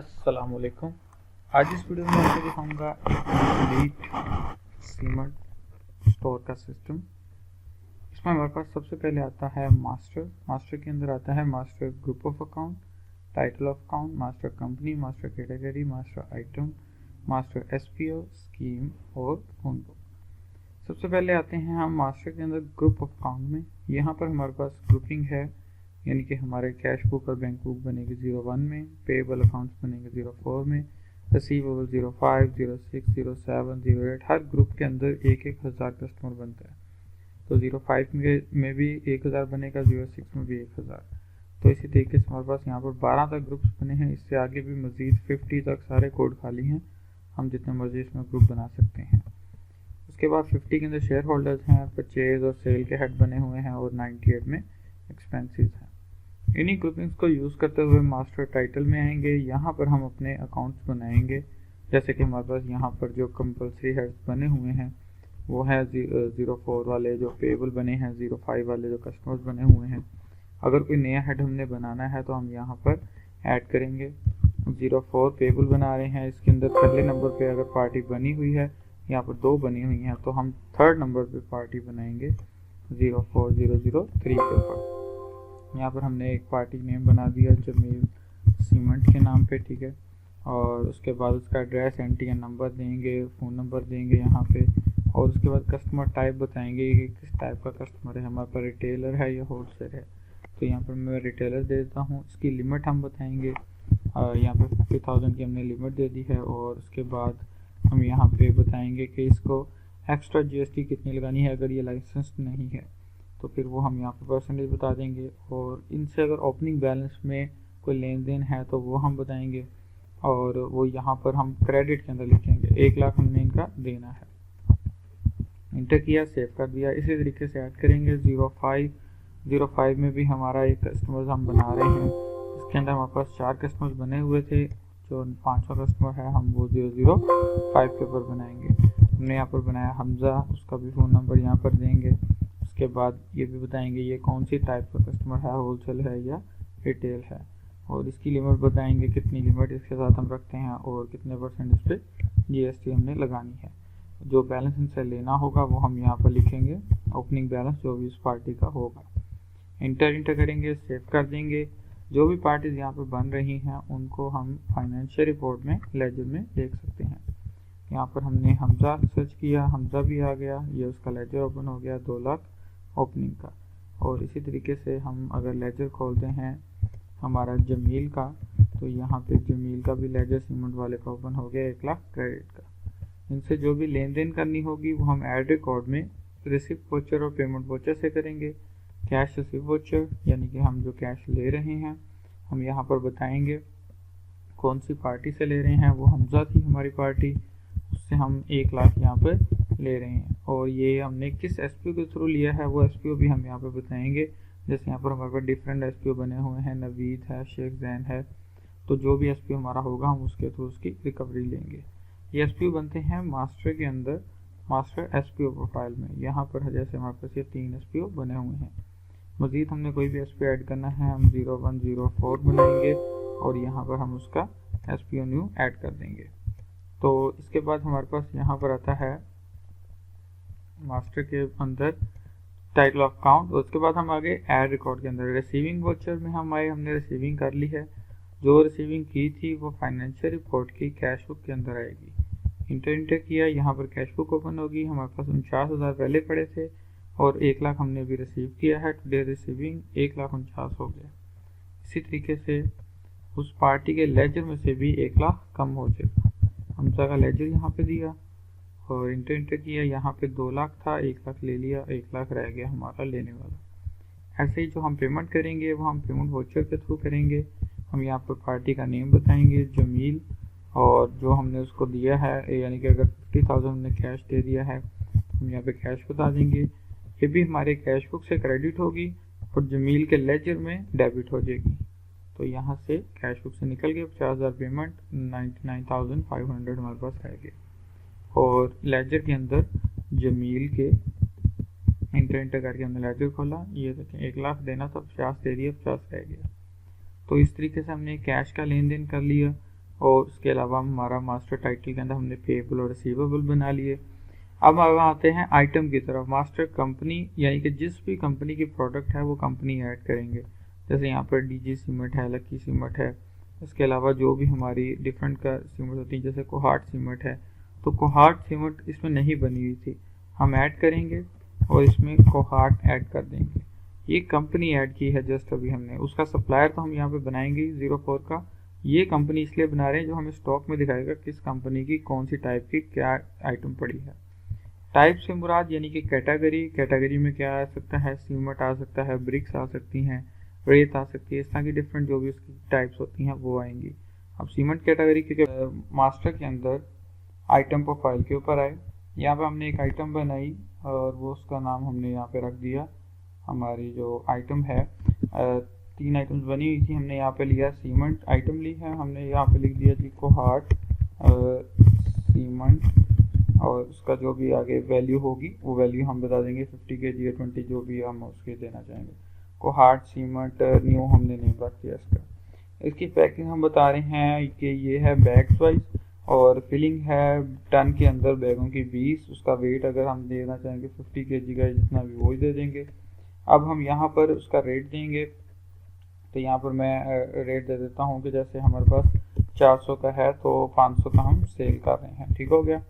अस्सलामुअलैकुम। आज इस वीडियो में मैं आपको दिखाऊंगा कंप्लीट सीमेंट स्टोर का सिस्टम। इसमें हमारे पास सबसे पहले आता है मास्टर के अंदर आता है master group of account, title of account, master company, master category, master item, master SPO, scheme और फोन बुक। सबसे पहले आते हैं हम मास्टर के अंदर ग्रुप ऑफ अकाउंट में। यहाँ पर हमारे पास ग्रुपिंग है, यानी कि हमारे कैश बुक और बैंक बुक बनेगी 01 में, पेएबल अकाउंट्स बनेंगे 04 में, रिसीवेबल 05, 06, 07, 08। हर ग्रुप के अंदर एक हज़ार कस्टमर बनता है, तो 05 में भी 1000 बनेगा, 06 में भी 1000। तो इसी तरीके से हमारे पास यहाँ पर 12 तक ग्रुप्स बने हैं। इससे आगे भी मज़ीद 50 तक सारे कोड खाली हैं, हम जितने मर्जी इसमें ग्रुप बना सकते हैं। उसके बाद 50 के अंदर शेयर होल्डर्स हैं, परचेज और सेल के हेड बने हुए हैं और 98 में एक्सपेंसेस हैं। इन्हीं ग्रुपिंग्स को यूज़ करते हुए मास्टर टाइटल में आएंगे। यहाँ पर हम अपने अकाउंट्स बनाएंगे, जैसे कि हमारे पास यहाँ पर जो कंपलसरी हेड्स बने हुए हैं वो है 04 वाले जो पेएबल बने हैं, 05 वाले जो कस्टमर्स बने हुए हैं। अगर कोई नया हेड हमने बनाना है तो हम यहाँ पर ऐड करेंगे। 04 पेएबल बना रहे हैं, इसके अंदर पहले नंबर पे अगर पार्टी बनी हुई है, यहाँ पर 2 बनी हुई हैं, तो हम थर्ड नंबर पे पार्टी बनाएंगे 04003 के ऊपर। यहाँ पर हमने एक पार्टी नेम बना दिया जमील सीमेंट के नाम पे, ठीक है। और उसके बाद उसका एड्रेस, एनटीएन नंबर देंगे, फ़ोन नंबर देंगे यहाँ पे। और उसके बाद कस्टमर टाइप बताएंगे कि किस टाइप का कस्टमर है, हमारे पास रिटेलर है या होलसेल है। तो यहाँ पर मैं रिटेलर दे देता हूँ। इसकी लिमिट हम बताएंगे, यहाँ पे 50,000 की हमने लिमिट दे दी है। और उसके बाद हम यहाँ पे बताएंगे कि इसको एक्स्ट्रा जीएसटी कितनी लगानी है अगर ये लाइसेंस नहीं है, तो फिर वो हम यहाँ पे परसेंटेज बता देंगे। और इनसे अगर ओपनिंग बैलेंस में कोई लेन देन है तो वो हम बताएंगे, और वो यहाँ पर हम क्रेडिट के अंदर लिखेंगे 1 लाख हमने इनका देना है। इंटर किया, सेव कर दिया। इसी तरीके से ऐड करेंगे 05 में भी हमारा एक कस्टमर हम बना रहे हैं। इसके अंदर हमारे पास 4 कस्टमर्स बने हुए थे, जो 5वां कस्टमर है हम वो 005 के ऊपर बनाएंगे। हमने यहाँ पर बनाया हमज़ा, उसका भी फ़ोन नंबर यहाँ पर देंगे। उसके बाद ये भी बताएंगे ये कौन सी टाइप का कस्टमर है, होलसेल है या रिटेल है। और इसकी लिमिट बताएंगे, कितनी लिमिट इसके साथ हम रखते हैं और कितने परसेंट इस पर जीएसटी हमने लगानी है। जो बैलेंस इनसे लेना होगा वो हम यहाँ पर लिखेंगे, ओपनिंग बैलेंस जो भी इस पार्टी का होगा। इंटर करेंगे, सेव कर देंगे। जो भी पार्टीज यहाँ पर बन रही हैं उनको हम फाइनेंशियल रिपोर्ट में, लेजर में देख सकते हैं। यहाँ पर हमने हमज़ा सर्च किया, हमज़ा भी आ गया, ये उसका लेजर ओपन हो गया 2 लाख ओपनिंग का। और इसी तरीके से हम अगर लेजर खोलते हैं हमारा जमील का, तो यहाँ पे जमील का भी लेजर सीमेंट वाले का ओपन हो गया 1 लाख क्रेडिट का। इनसे जो भी लेन देन करनी होगी वो हम ऐड रिकॉर्ड में रिसिप्ट वोचर और पेमेंट वोचर से करेंगे। कैश रिसिप्ट वोचर यानी कि हम जो कैश ले रहे हैं हम यहाँ पर बताएंगे कौन सी पार्टी से ले रहे हैं। वो हमज़ा थी हमारी पार्टी, उससे हम 1 लाख यहाँ पर ले रहे हैं। और ये हमने किस एसपीओ के थ्रू लिया है वो एसपीओ भी हम यहाँ पे बताएंगे। जैसे यहाँ पर हमारे पास डिफरेंट एसपीओ बने हुए हैं, नवीद है, शेख जैन है, तो जो भी एसपीओ हमारा होगा हम उसके थ्रू उसकी रिकवरी लेंगे। ये एसपीओ बनते हैं मास्टर के अंदर, मास्टर एसपीओ प्रोफाइल में। यहाँ पर जैसे हमारे पास ये 3 एसपीओ बने हुए हैं। मज़ीद हमने कोई भी एसपीओ ऐड करना है हम 0104 बनाएंगे और यहाँ पर हम उसका एसपीओ न्यू ऐड कर देंगे। तो इसके बाद हमारे पास यहाँ पर आता है मास्टर के अंदर टाइटल ऑफ अकाउंट। उसके बाद हम आगे ऐड रिकॉर्ड के अंदर रिसीविंग वोचर में हम आए, हमने रिसीविंग कर ली है। जो रिसीविंग की थी वो फाइनेंशियल रिपोर्ट की कैश बुक के अंदर आएगी। इंटर किया, यहाँ पर कैश बुक ओपन होगी। हमारे पास 49,000 पहले पड़े थे और 1 लाख हमने भी रिसीव किया है। टुडे रिसीविंग 1,49,000 हो गया। इसी तरीके से उस पार्टी के लेजर में से भी 1 लाख कम हो जाएगा। हमज़ा का लेजर यहाँ पे दिया और इंटर किया, यहाँ पे 2 लाख था, 1 लाख ले लिया, 1 लाख रह गया हमारा लेने वाला। ऐसे ही जो हम पेमेंट करेंगे वो हम पेमेंट वोचर के थ्रू करेंगे। हम यहाँ पर पार्टी का नेम बताएंगे जमील, और जो हमने उसको दिया है यानी कि अगर 50,000 हमने कैश दे दिया है हम यहाँ पे कैश बता देंगे। ये भी हमारे कैश बुक से क्रेडिट होगी और जमील के लेजर में डेबिट हो जाएगी। तो यहाँ से कैश बुक से निकल गए 50,000 पेमेंट, 99,500 हमारे पास रह गए। और लेजर के अंदर जमील के इंटर करके हमने लेजर खोला, ये देखें 1 लाख देना था, 50 दे दिया, 50 रह गया। तो इस तरीके से हमने कैश का लेन देन कर लिया और उसके अलावा हमारा मास्टर टाइटल के अंदर हमने पेएबल और रिसीवेबल बना लिए। अब आते हैं आइटम की तरफ। मास्टर कंपनी यानी कि जिस भी कंपनी की प्रोडक्ट है वो कंपनी ऐड करेंगे। जैसे यहाँ पर डीजी सीमेंट है, लकी सीमेंट है, इसके अलावा जो भी हमारी डिफरेंट का सीमेंट होती है, जैसे कोहाट सीमेंट है, तो कोहाट सीमेंट इसमें नहीं बनी हुई थी, हम ऐड करेंगे और इसमें कोहाट ऐड कर देंगे। ये कंपनी ऐड की है जस्ट अभी हमने, उसका सप्लायर तो हम यहाँ पे बनाएंगे 04 का। ये कंपनी इसलिए बना रहे हैं जो हमें स्टॉक में दिखाएगा किस कंपनी की कौन सी टाइप की क्या आइटम पड़ी है। टाइप से मुराद यानी कि कैटेगरी में क्या आ सकता है, सीमेंट आ सकता है, ब्रिक्स आ सकती हैं, रेत आ सकती है, इस तरह की डिफरेंट जो भी उसकी टाइप्स होती हैं वो आएंगी। अब सीमेंट कैटेगरी के मास्टर के अंदर आइटम प्रोफाइल के ऊपर आए, यहाँ पे हमने एक आइटम बनाई और वो उसका नाम हमने यहाँ पे रख दिया। हमारी जो आइटम है 3 आइटम्स बनी हुई थी, हमने यहाँ पे लिया सीमेंट आइटम ली है, हमने यहाँ पे लिख दिया जी कोहाट सीमेंट, और उसका जो भी आगे वैल्यू होगी वो वैल्यू हम बता देंगे 50 kg या 20 जो भी हम उसके देना चाहेंगे। कोहाट सीमेंट न्यू हमने नहीं रख दिया इसका। इसकी पैकिंग हम बता रहे हैं कि ये है बैग्स वाइज, और फिलिंग है टन के अंदर बैगों की 20, उसका वेट अगर हम देना चाहेंगे 50 kg का जितना भी वो ही दे देंगे। अब हम यहाँ पर उसका रेट देंगे, तो यहाँ पर मैं रेट दे देता हूँ कि जैसे हमारे पास 400 का है तो 500 का हम सेल कर रहे हैं, ठीक हो गया।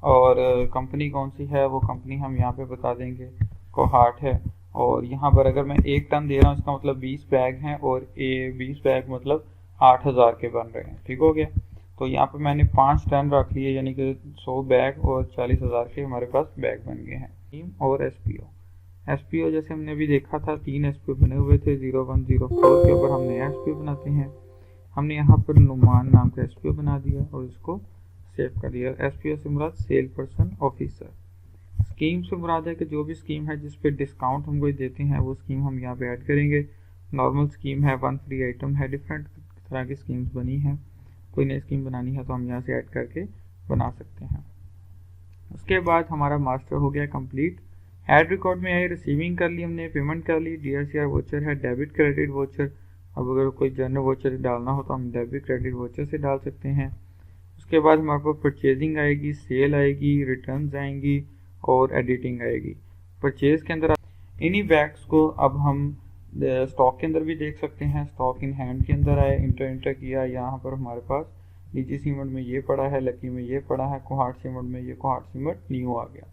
और कंपनी कौन सी है वो कंपनी हम यहाँ पे बता देंगे, कोहाट है। और यहाँ पर अगर मैं 1 टन दे रहा हूँ इसका मतलब 20 बैग हैं, और 20 बैग मतलब 8000 के बन रहे हैं, ठीक हो गया। तो यहाँ पर मैंने 5 टन रख लिए यानी कि 100 बैग और 40,000 के हमारे पास बैग बन गए हैं। टीम और एसपीओ जैसे हमने अभी देखा था 3 एसपीओ बने हुए थे, 01, 04 के ऊपर हमने एसपीओ बनाते हैं। हमने यहाँ पर नुमान नाम का एसपीओ बना दिया और इसको सेव कर दिया। एसपीओ से मुराद सेल पर्सन ऑफिसर। स्कीम से मुराद है कि जो भी स्कीम है जिस पे डिस्काउंट हम कोई देते हैं वो स्कीम हम यहाँ पे ऐड करेंगे। नॉर्मल स्कीम है, 1 फ्री आइटम है, डिफरेंट तरह की स्कीम्स बनी हैं, कोई नई स्कीम बनानी है तो हम यहाँ से ऐड करके बना सकते हैं। उसके बाद हमारा मास्टर हो गया कंप्लीट। ऐड रिकॉर्ड में आए, रिसीविंग कर ली हमने, पेमेंट कर ली, DRCR वोचर है, डेबिट क्रेडिट वोचर। अब अगर कोई जनरल वोचर डालना हो तो हम डेबिट क्रेडिट वोचर से डाल सकते हैं। उसके बाद हमारे पास परचेजिंग आएगी, सेल आएगी, रिटर्न्स आएंगी और एडिटिंग आएगी। परचेज के अंदर इन्हीं बैग्स को अब हम स्टॉक के अंदर भी देख सकते हैं। स्टॉक इन हैंड के अंदर आए, इंटर किया, यहाँ पर हमारे पास डीजी सीमेंट में ये पड़ा है, लकी में ये पड़ा है, कोहाट सीमेंट में ये कोहाट सीमेंट न्यू आ गया,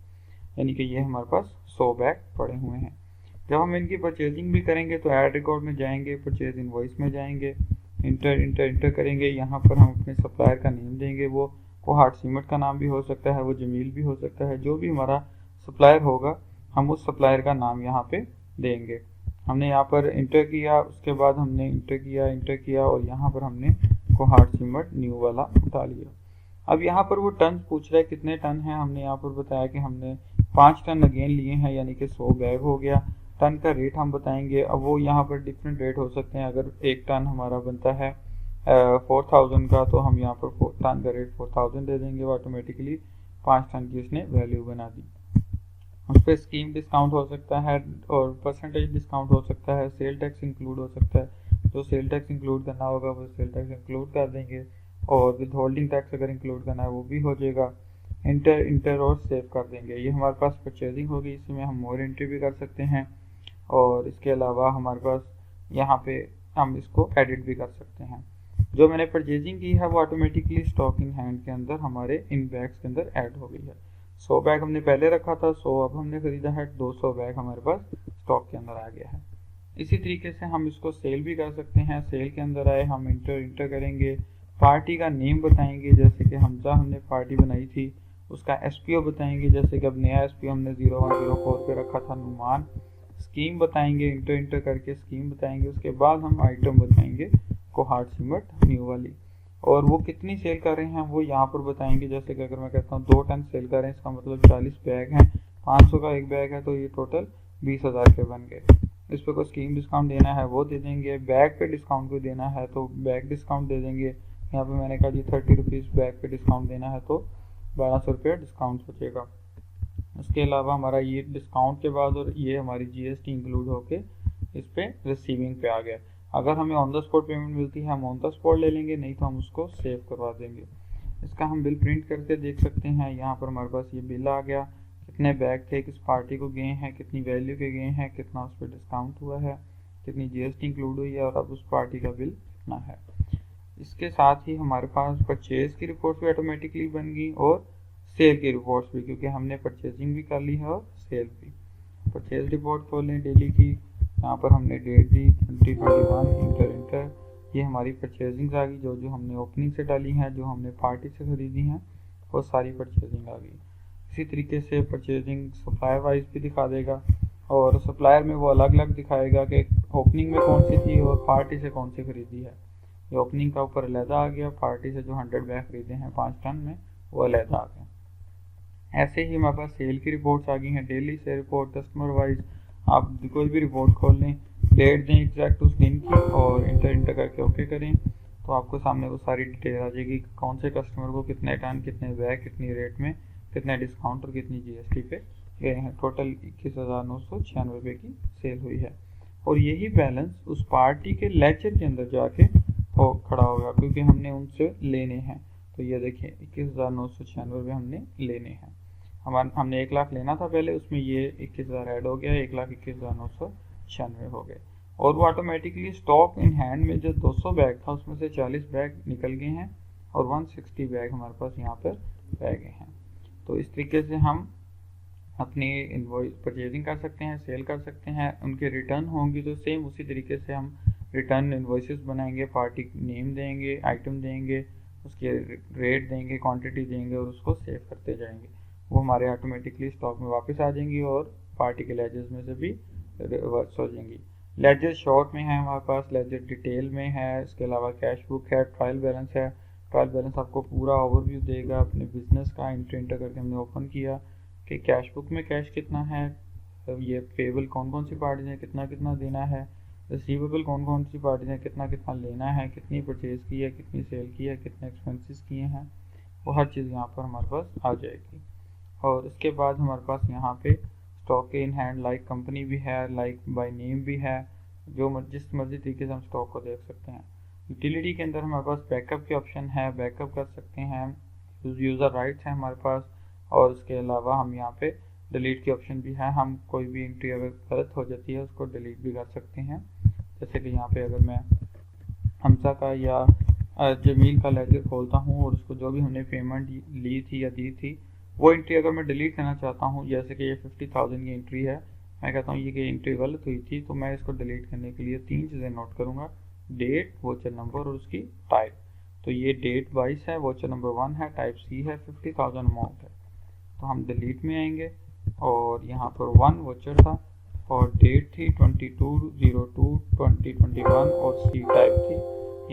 यानी कि ये हमारे पास 100 बैग पड़े हुए हैं। जब हम इनकी परचेजिंग भी करेंगे तो ऐड रिकॉर्ड में जाएंगे, परचेज इनवॉइस में जाएंगे, इंटर करेंगे, यहाँ पर हम अपने सप्लायर का नेम देंगे, वो कोहाट सीमेंट का नाम भी हो सकता है, वो जमील भी हो सकता है, जो भी हमारा सप्लायर होगा हम उस सप्लायर का नाम यहाँ पे देंगे। हमने यहाँ पर इंटर किया, उसके बाद हमने इंटर किया और यहाँ पर हमने कोहाट सीमेंट न्यू वाला उठा लिया। अब यहाँ पर वो टन पूछ रहा है कितने टन है, हमने यहाँ पर बताया कि हमने 5 टन अगेन लिए हैं, यानी कि 100 बैग हो गया। टन का रेट हम बताएंगे, अब वो यहाँ पर डिफरेंट रेट हो सकते हैं। अगर 1 टन हमारा बनता है 4000 का तो हम यहाँ पर टन का रेट 4000 दे देंगे, ऑटोमेटिकली 5 टन की उसने वैल्यू बना दी। उस पर स्कीम डिस्काउंट हो सकता है और परसेंटेज डिस्काउंट हो सकता है, सेल टैक्स इंक्लूड हो सकता है, जो सेल टैक्स इंक्लूड करना होगा वो सेल टैक्स इंक्लूड कर देंगे, और विद होल्डिंग टैक्स अगर इंक्लूड करना है वो भी हो जाएगा। इंटर और सेव कर देंगे। ये हमारे पास परचेजिंग होगी, इसमें हम मोर एंट्री भी कर सकते हैं, और इसके अलावा हमारे पास यहाँ पे हम इसको एडिट भी कर सकते हैं। जो मैंने परचेजिंग की है वो ऑटोमेटिकली स्टॉक इन हैंड के अंदर हमारे इन बैग्स के अंदर ऐड हो गई है। 100 बैग हमने पहले रखा था, 100 अब हमने खरीदा है, 200 बैग हमारे पास स्टॉक के अंदर आ गया है। इसी तरीके से हम इसको सेल भी कर सकते हैं। सेल के अंदर आए, हम इंटर करेंगे, पार्टी का नेम बताएंगे, जैसे कि हमने पार्टी बनाई थी उसका एसपीओ बताएंगे, जैसे कि अब नया एसपीओ हमने 0104 पे रखा था नुमान। स्कीम बताएंगे, इंटर करके स्कीम बताएंगे। उसके बाद हम आइटम बताएंगे कोहाट सीमेंट न्यू वाली, और वो कितनी सेल कर रहे हैं वो यहाँ पर बताएंगे। जैसे कि अगर मैं कहता हूँ 2 टन सेल कर रहे हैं, इसका मतलब 40 बैग हैं, 500 का एक बैग है, तो ये टोटल 20,000 के बन गए। इस पर कोई स्कीम डिस्काउंट देना है वो दे देंगे, बैग पे डिस्काउंट को देना है तो बैग डिस्काउंट दे देंगे। यहाँ पे मैंने कहा जी 30 रुपीज़ बैग पे डिस्काउंट देना है तो 1200 रुपये डिस्काउंट हो जाएगा। उसके अलावा हमारा ये डिस्काउंट के बाद और ये हमारी GST इंक्लूड होके इस पे रिसीविंग पे आ गया। अगर हमें ऑन द स्पॉट पेमेंट मिलती है हम ऑन द स्पॉट ले लेंगे, नहीं तो हम उसको सेव करवा देंगे। इसका हम बिल प्रिंट करके देख सकते हैं। यहाँ पर हमारे पास ये बिल आ गया, कितने बैग थे, किस पार्टी को गए हैं, कितनी वैल्यू के गए हैं, कितना उस पर डिस्काउंट हुआ है, कितनी जीएसटी इंक्लूड हुई है और अब उस पार्टी का बिल कितना है। इसके साथ ही हमारे पास परचेज की रिपोर्ट भी ऑटोमेटिकली बन गई और सेल की रिपोर्ट्स भी, क्योंकि हमने परचेजिंग भी कर ली है और सेल भी। परचेज रिपोर्ट खोलें डेली की, यहाँ पर हमने डेट दी 2021, इंटर ये हमारी परचेजिंग आ गई, जो जो हमने ओपनिंग से डाली हैं, जो हमने पार्टी से खरीदी हैं, वो सारी परचेजिंग आ गई। इसी तरीके से परचेजिंग सप्लायर वाइज भी दिखा देगा, और सप्लायर में वो अलग अलग दिखाएगा कि ओपनिंग में कौन सी थी और पार्टी से कौन सी खरीदी है। ये ओपनिंग का ऊपर अलहदा आ गया, पार्टी से जो 100 बैग खरीदे हैं 5 टन में वो अलहदा आ गया। ऐसे ही हमारे पास सेल की रिपोर्ट्स आ गई हैं, डेली से रिपोर्ट कस्टमर वाइज। आप कोई भी रिपोर्ट खोल लें, डेट दें एग्जैक्ट उस दिन की और इंटर करके ओके करें, तो आपको सामने वो सारी डिटेल आ जाएगी कौन से कस्टमर को कितने टन, कितने बैग, कितनी रेट में, कितने डिस्काउंट और कितनी जीएसटी पे गए हैं। टोटल 21,996 रुपये की सेल हुई है, और यही बैलेंस उस पार्टी के लेजर के अंदर जाके खड़ा होगा, क्योंकि हमने उनसे लेने हैं। तो ये देखिए 21,996 रुपये हमने लेने हैं। हमने 1 लाख लेना था पहले, उसमें ये 21,000 ऐड हो गया, 1,21,996 हो गए। और वो ऑटोमेटिकली स्टॉक इन हैंड में जो 200 बैग था उसमें से 40 बैग निकल गए हैं और 160 बैग हमारे पास यहाँ पर रह गए हैं। तो इस तरीके से हम अपनी इनवॉइस परचेजिंग कर सकते हैं, सेल कर सकते हैं। उनके रिटर्न होंगी तो सेम उसी तरीके से हम रिटर्न इनवॉइसेस बनाएंगे, पार्टी नेम देंगे, आइटम देंगे, उसके रेट देंगे, क्वांटिटी देंगे और उसको सेव करते जाएंगे। वो हमारे ऑटोमेटिकली स्टॉक में वापस आ जाएंगी और पार्टी के लेजर्स में से भी रिवर्स हो जाएंगी। लेजर शॉर्ट में है हमारे पास, लेजर डिटेल में है, इसके अलावा कैश बुक है, ट्रायल बैलेंस है। ट्रायल बैलेंस आपको पूरा ओवरव्यू देगा अपने बिजनेस का। इंटर करके हमने ओपन किया कि कैश बुक में कैश कितना है, ये पेबल कौन कौन सी पार्टी है, कितना कितना देना है, रिसीवेबल कौन कौन सी पार्टी है, कितना कितना लेना है, कितनी परचेज की है, कितनी सेल की है, कितने एक्सपेंसेस किए हैं, वो हर चीज़ यहाँ पर हमारे पास आ जाएगी। और उसके बाद हमारे पास यहाँ पे stock in hand like company भी है, लाइक बाय नेम भी है, जो जिस मर्जी तरीके से हम स्टॉक को देख सकते हैं। यूटिलिटी के अंदर हमारे पास बैकअप के ऑप्शन है, बैकअप कर सकते हैं, यूज़र राइट्स हैं हमारे पास, और उसके अलावा हम यहाँ पे डिलीट के ऑप्शन भी है। हम कोई भी एंट्री अगर गलत हो जाती है उसको डिलीट भी कर सकते हैं। जैसे कि यहाँ पे अगर मैं हमसा का या जमील का लेजर खोलता हूँ और उसको जो भी हमने पेमेंट ली थी या दी थी वो एंट्री अगर मैं डिलीट करना चाहता हूँ, जैसे कि ये 50,000 की एंट्री है, मैं कहता हूँ ये एंट्री गलत हुई थी, तो मैं इसको डिलीट करने के लिए 3 चीज़ें नोट करूँगा, डेट, वोचर नंबर और उसकी टाइप। तो ये डेट 22 है, वोचर नंबर 1 है, टाइप C है, 50,000 अमाउंट है। तो हम डिलीट में आएंगे और यहाँ पर 1 वोचर था और डेट थी 22/02/2021 और C टाइप थी,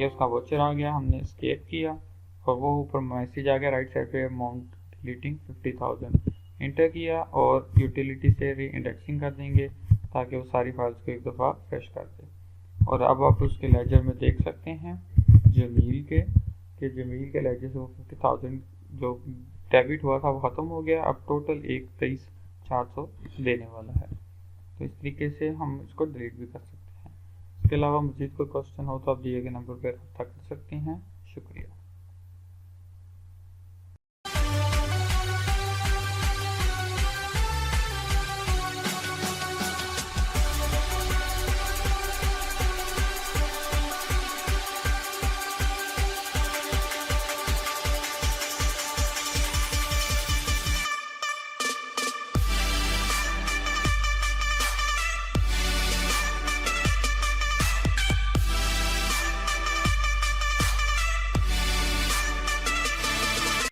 ये उसका वोचर आ गया। हमने एस्केप किया और वो ऊपर मैसेज आ गया राइट साइड पे, अमाउंट डिलीटिंग 50,000 इंटर किया और यूटिलिटी से री इंडेक्सिंग कर देंगे ताकि वो सारी फाइल्स को एक दफ़ा फ्रेश कर दे। और अब आप उसके लेजर में देख सकते हैं जमील के लेजर से वो 50,000 जो डेबिट हुआ था वो ख़त्म हो गया। अब टोटल 23,400 देने वाला है। तो इस तरीके से हम इसको डिलीट भी कर सकते हैं। इसके अलावा मज़ीद कोई क्वेश्चन हो तो आप दिए गए नंबर पर रब्ता कर सकते हैं। शुक्रिया।